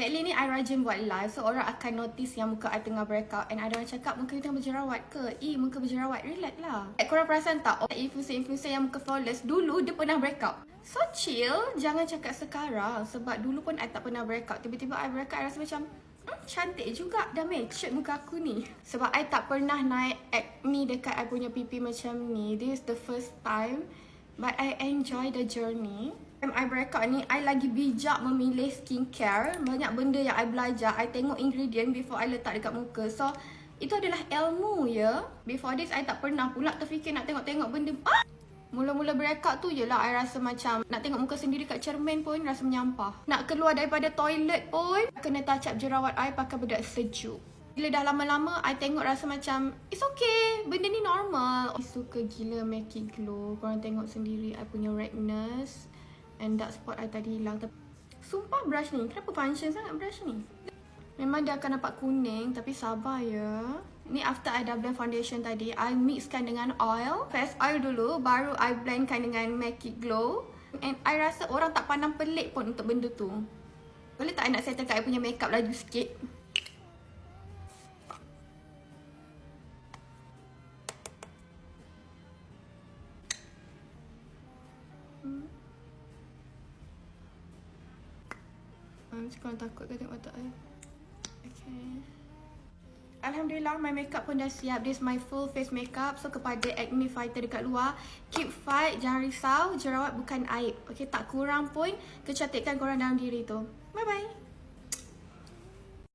lately ni I rajin buat live, so orang akan notice yang muka I tengah breakout. And ada orang cakap, muka you tengah berjerawat ke? Muka berjerawat, relax lah. Korang perasan tak, influencer-influencer yang muka flawless, dulu dia pernah breakout. So chill, jangan cakap sekarang. Sebab dulu pun I tak pernah breakout. Tiba-tiba I breakout, I rasa macam cantik juga, dah matured muka aku ni. Sebab I tak pernah naik acne dekat I punya pipi macam ni. This is the first time, but I enjoy the journey. Time I breakout ni, I lagi bijak memilih skincare. Banyak benda yang I belajar, I tengok ingredient before I letak dekat muka. So, itu adalah ilmu ya. Before this, I tak pernah pula terfikir nak tengok-tengok benda. Mula-mula breakout tu je lah I rasa macam nak tengok muka sendiri kat cermin pun rasa menyampah. Nak keluar daripada toilet pun kena touch up jerawat I pakai bedak sejuk. Bila dah lama-lama I tengok rasa macam it's okay, benda ni normal. I suka gila Make It Glow. Korang tengok sendiri I punya redness and dark spot I tadi hilang. Sumpah brush ni, kenapa function sangat brush ni? Memang dia akan nampak kuning tapi sabar ya. Ni after I dah blend foundation tadi, I mixkan dengan oil. First oil dulu, baru I blendkan dengan Make It Glow. And I rasa orang tak pandang pelik pun untuk benda tu. Boleh tak I nak settle kat I punya makeup laju sikit? Korang takut ke tengok mata I? Okay. Alhamdulillah, my makeup pun dah siap. This is my full face makeup. So kepada acne fighter dekat luar, keep fight, jangan risau. Jerawat bukan aib. Okay, tak kurang pun kecantikan korang dalam diri tu. Bye bye.